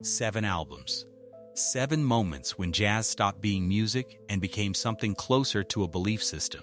7 albums. 7 moments when jazz stopped being music and became something closer to a belief system.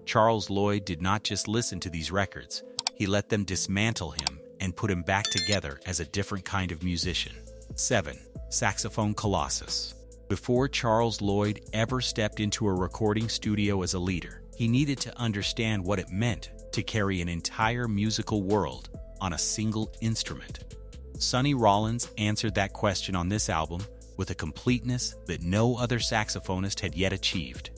Charles Lloyd did not just listen to these records, he let them dismantle him and put him back together as a different kind of musician. 7. Saxophone Colossus. Before Charles Lloyd ever stepped into a recording studio as a leader, he needed to understand what it meant to carry an entire musical world on a single instrument. Sonny Rollins answered that question on this album with a completeness that no other saxophonist had yet achieved.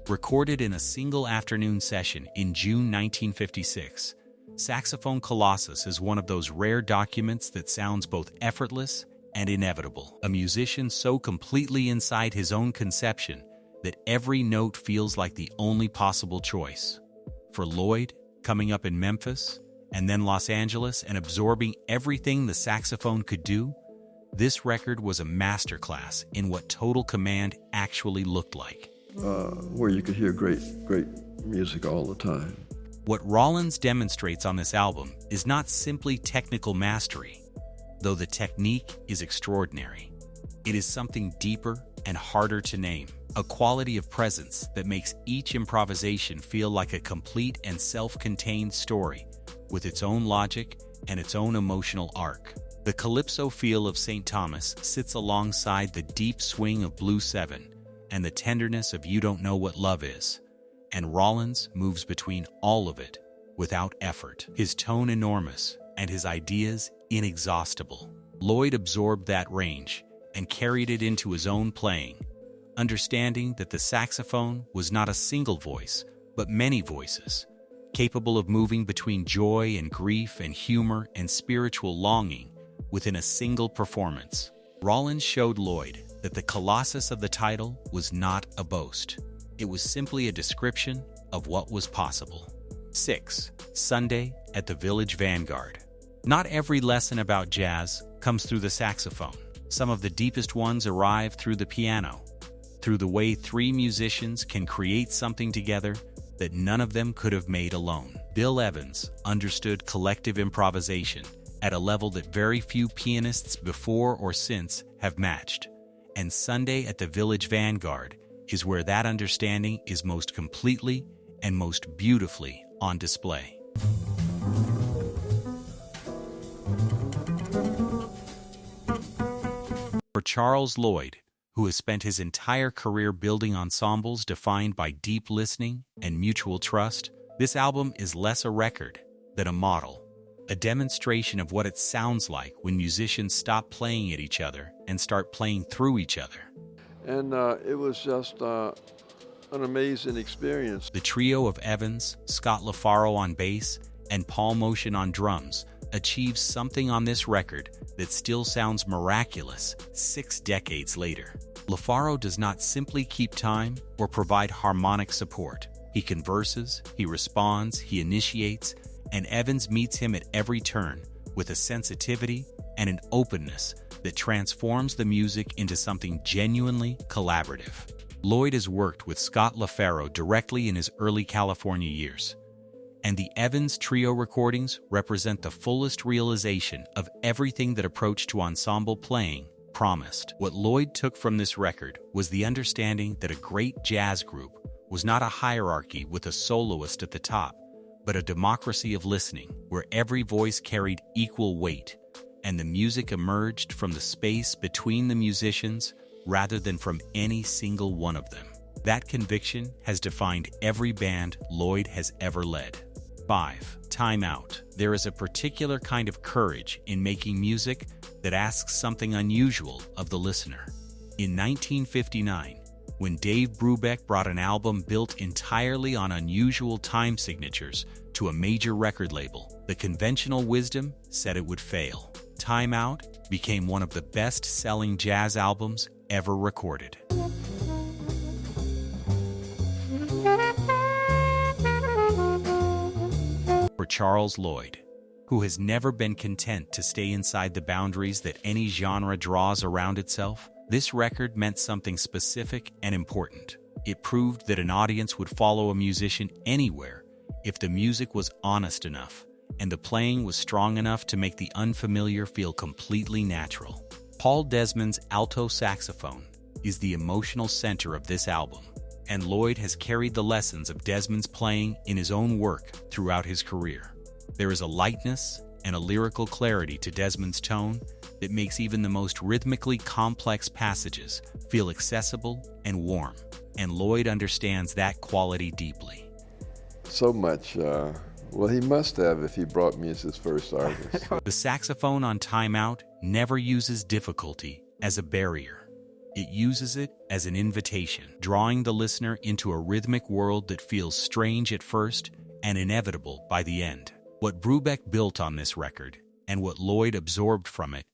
Recorded in a single afternoon session in June 1956, Saxophone Colossus is one of those rare documents that sounds both effortless and inevitable. A musician so completely inside his own conception that every note feels like the only possible choice. For Lloyd, coming up in Memphis and then Los Angeles and absorbing everything the saxophone could do, this record was a masterclass in what total command actually looked like. Where you could hear great music all the time. What Rollins demonstrates on this album is not simply technical mastery, though the technique is extraordinary. It is something deeper and harder to name, a quality of presence that makes each improvisation feel like a complete and self-contained story with its own logic and its own emotional arc. The calypso feel of St. Thomas sits alongside the deep swing of Blue 7 and the tenderness of You Don't Know What Love Is, and Rollins moves between all of it without effort. His tone enormous and his ideas inexhaustible. Lloyd absorbed that range and carried it into his own playing, understanding that the saxophone was not a single voice, but many voices, capable of moving between joy and grief and humor and spiritual longing within a single performance. Rollins showed Lloyd that the Colossus of the title was not a boast. It was simply a description of what was possible. 6. Sunday at the Village Vanguard. Not every lesson about jazz comes through the saxophone. Some of the deepest ones arrive through the piano, through the way 3 musicians can create something together that none of them could have made alone. Bill Evans understood collective improvisation at a level that very few pianists before or since have matched. And Sunday at the Village Vanguard is where that understanding is most completely and most beautifully on display. For Charles Lloyd, who has spent his entire career building ensembles defined by deep listening and mutual trust, this album is less a record than a model, a demonstration of what it sounds like when musicians stop playing at each other and start playing through each other. And it was just an amazing experience. The trio of Evans, Scott LaFaro on bass, and Paul Motion on drums achieves something on this record that still sounds miraculous 6 decades later. LaFaro does not simply keep time or provide harmonic support. He converses, he responds, he initiates, and Evans meets him at every turn with a sensitivity and an openness that transforms the music into something genuinely collaborative. Lloyd has worked with Scott LaFaro directly in his early California years, and the Evans trio recordings represent the fullest realization of everything that approach to ensemble playing promised. What Lloyd took from this record was the understanding that a great jazz group was not a hierarchy with a soloist at the top, but a democracy of listening where every voice carried equal weight, and the music emerged from the space between the musicians rather than from any single one of them. That conviction has defined every band Lloyd has ever led. 5. Time Out. There is a particular kind of courage in making music that asks something unusual of the listener. In 1959, when Dave Brubeck brought an album built entirely on unusual time signatures to a major record label, the conventional wisdom said it would fail. Time Out became one of the best-selling jazz albums ever recorded. For Charles Lloyd, who has never been content to stay inside the boundaries that any genre draws around itself, this record meant something specific and important. It proved that an audience would follow a musician anywhere if the music was honest enough and the playing was strong enough to make the unfamiliar feel completely natural. Paul Desmond's alto saxophone is the emotional center of this album, and Lloyd has carried the lessons of Desmond's playing in his own work throughout his career. There is a lightness and a lyrical clarity to Desmond's tone that makes even the most rhythmically complex passages feel accessible and warm, and Lloyd understands that quality deeply. So much. Well, he must have if he brought me as his first artist. The saxophone on Time Out never uses difficulty as a barrier. It uses it as an invitation, drawing the listener into a rhythmic world that feels strange at first and inevitable by the end. What Brubeck built on this record, and what Lloyd absorbed from it,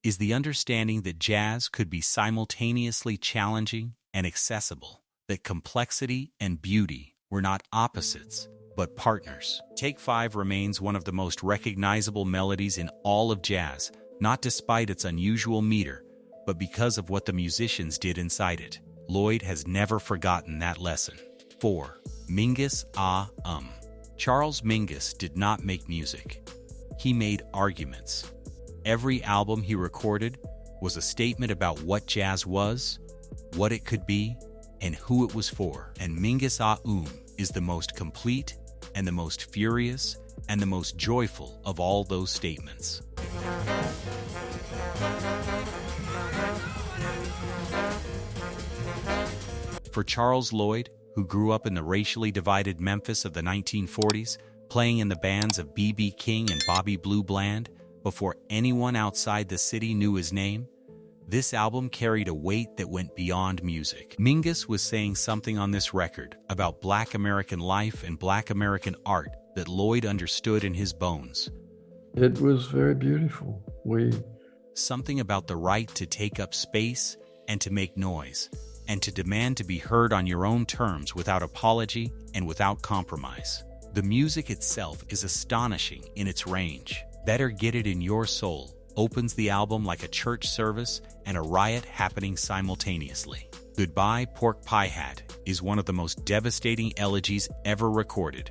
is the understanding that jazz could be simultaneously challenging and accessible, that complexity and beauty were not opposites, but partners. Take 5 remains one of the most recognizable melodies in all of jazz, not despite its unusual meter, but because of what the musicians did inside it. Lloyd has never forgotten that lesson. 4. Mingus Ah Um. Charles Mingus did not make music. He made arguments. Every album he recorded was a statement about what jazz was, what it could be, and who it was for. And Mingus Ah Um is the most complete and the most furious and the most joyful of all those statements. For Charles Lloyd, who grew up in the racially divided Memphis of the 1940s, playing in the bands of B.B. King and Bobby Blue Bland before anyone outside the city knew his name, this album carried a weight that went beyond music. Mingus was saying something on this record about Black American life and Black American art that Lloyd understood in his bones. It was very beautiful. Something about the right to take up space and to make noise, and to demand to be heard on your own terms without apology and without compromise. The music itself is astonishing in its range. Better Get It in Your Soul opens the album like a church service and a riot happening simultaneously. Goodbye Pork Pie Hat is one of the most devastating elegies ever recorded,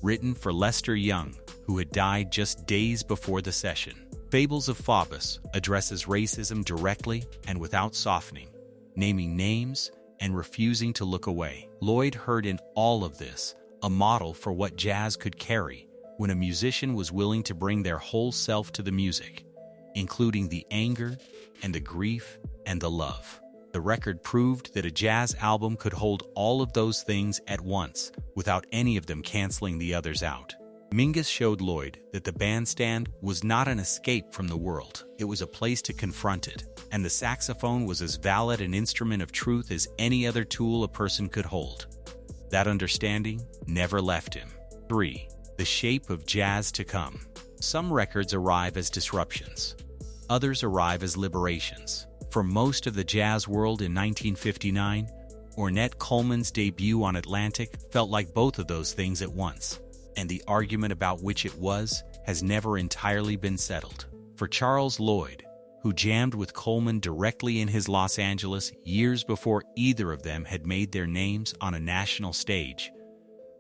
written for Lester Young, who had died just days before the session. Fables of Phobos addresses racism directly and without softening, naming names and refusing to look away. Lloyd heard in all of this a model for what jazz could carry when a musician was willing to bring their whole self to the music, including the anger and the grief and the love. The record proved that a jazz album could hold all of those things at once without any of them canceling the others out. Mingus showed Lloyd that the bandstand was not an escape from the world. It was a place to confront it, and the saxophone was as valid an instrument of truth as any other tool a person could hold. That understanding never left him. 3. The shape of jazz to come. Some records arrive as disruptions. Others arrive as liberations. For most of the jazz world in 1959, Ornette Coleman's debut on Atlantic felt like both of those things at once, and the argument about which it was has never entirely been settled. For Charles Lloyd, who jammed with Coleman directly in his Los Angeles years before either of them had made their names on a national stage,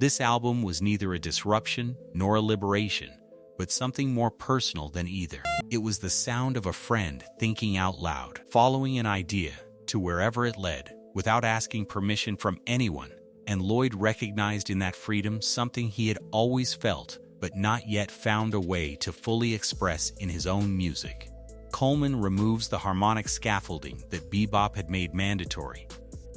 this album was neither a disruption nor a liberation, but something more personal than either. It was the sound of a friend thinking out loud, following an idea to wherever it led, without asking permission from anyone, and Lloyd recognized in that freedom something he had always felt, but not yet found a way to fully express in his own music. Coleman removes the harmonic scaffolding that bebop had made mandatory,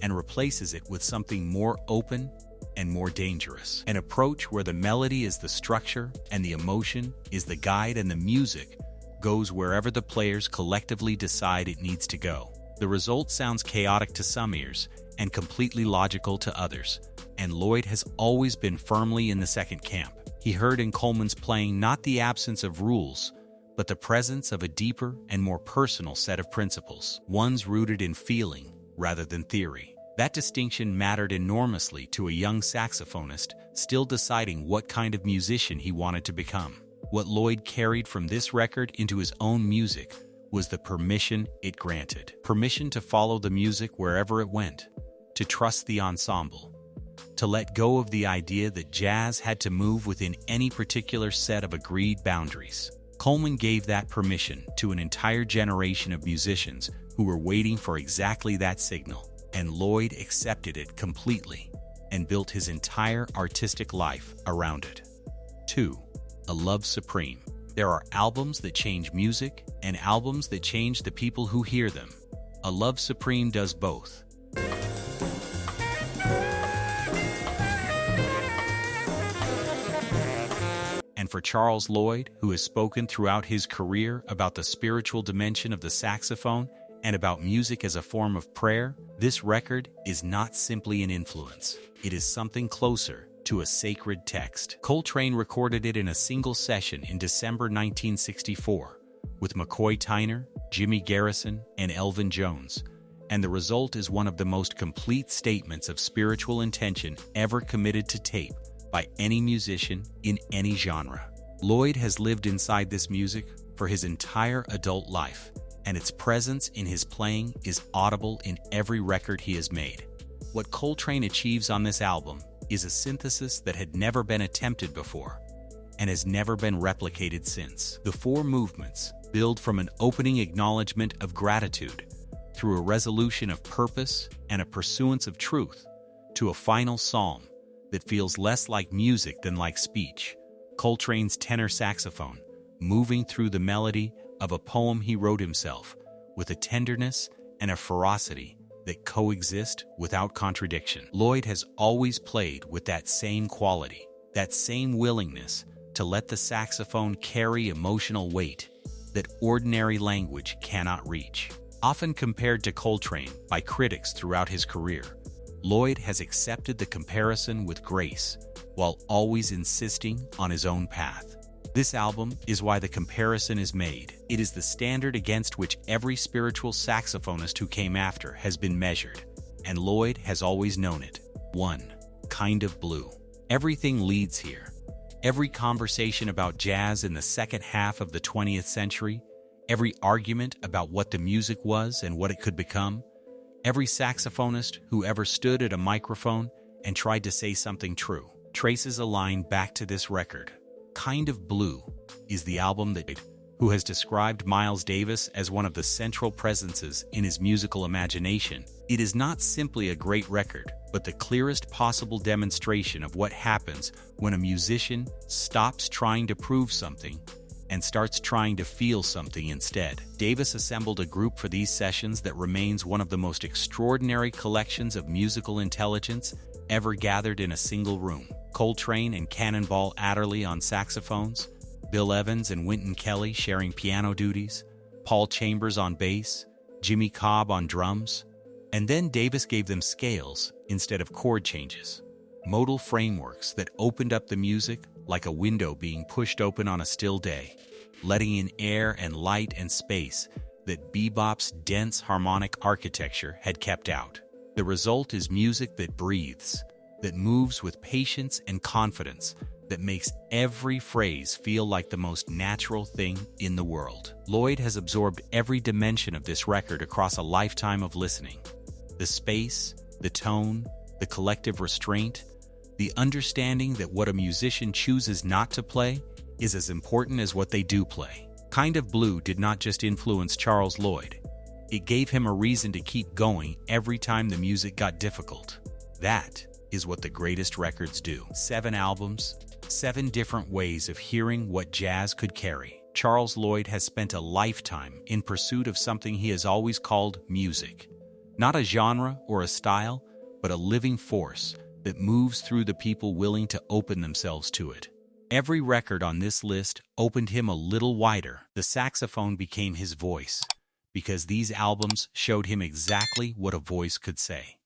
and replaces it with something more open and more dangerous. An approach where the melody is the structure and the emotion is the guide, and the music goes wherever the players collectively decide it needs to go. The result sounds chaotic to some ears and completely logical to others, and Lloyd has always been firmly in the second camp. He heard in Coleman's playing not the absence of rules, but the presence of a deeper and more personal set of principles, ones rooted in feeling rather than theory. That distinction mattered enormously to a young saxophonist still deciding what kind of musician he wanted to become. What Lloyd carried from this record into his own music was the permission it granted. Permission to follow the music wherever it went, to trust the ensemble, to let go of the idea that jazz had to move within any particular set of agreed boundaries. Coleman gave that permission to an entire generation of musicians who were waiting for exactly that signal, and Lloyd accepted it completely and built his entire artistic life around it. 2. A Love Supreme. There are albums that change music and albums that change the people who hear them. A Love Supreme does both. And for Charles Lloyd, who has spoken throughout his career about the spiritual dimension of the saxophone and about music as a form of prayer, this record is not simply an influence. It is something closer to a sacred text. Coltrane recorded it in a single session in December 1964 with McCoy Tyner, Jimmy Garrison, and Elvin Jones, and the result is one of the most complete statements of spiritual intention ever committed to tape by any musician in any genre. Lloyd has lived inside this music for his entire adult life, and its presence in his playing is audible in every record he has made. What Coltrane achieves on this album is a synthesis that had never been attempted before and has never been replicated since. The 4 movements build from an opening acknowledgement of gratitude through a resolution of purpose and a pursuance of truth to a final psalm that feels less like music than like speech. Coltrane's tenor saxophone moving through the melody of a poem he wrote himself with a tenderness and a ferocity that coexist without contradiction. Lloyd has always played with that same quality, that same willingness to let the saxophone carry emotional weight that ordinary language cannot reach. Often compared to Coltrane by critics throughout his career, Lloyd has accepted the comparison with grace while always insisting on his own path. This album is why the comparison is made. It is the standard against which every spiritual saxophonist who came after has been measured, and Lloyd has always known it. 1. Kind of Blue. Everything leads here. Every conversation about jazz in the second half of the 20th century, every argument about what the music was and what it could become, every saxophonist who ever stood at a microphone and tried to say something true traces a line back to this record. Kind of Blue is the album who has described Miles Davis as one of the central presences in his musical imagination. It is not simply a great record, but the clearest possible demonstration of what happens when a musician stops trying to prove something and starts trying to feel something instead. Davis assembled a group for these sessions that remains one of the most extraordinary collections of musical intelligence ever gathered in a single room. Coltrane and Cannonball Adderley on saxophones, Bill Evans and Wynton Kelly sharing piano duties, Paul Chambers on bass, Jimmy Cobb on drums, and then Davis gave them scales instead of chord changes, modal frameworks that opened up the music like a window being pushed open on a still day, letting in air and light and space that bebop's dense harmonic architecture had kept out. The result is music that breathes, that moves with patience and confidence, that makes every phrase feel like the most natural thing in the world. Lloyd has absorbed every dimension of this record across a lifetime of listening. The space, the tone, the collective restraint, the understanding that what a musician chooses not to play is as important as what they do play. Kind of Blue did not just influence Charles Lloyd. It gave him a reason to keep going every time the music got difficult. That is what the greatest records do. 7 albums, 7 different ways of hearing what jazz could carry. Charles Lloyd has spent a lifetime in pursuit of something he has always called music. Not a genre or a style, but a living force that moves through the people willing to open themselves to it. Every record on this list opened him a little wider. The saxophone became his voice, because these albums showed him exactly what a voice could say.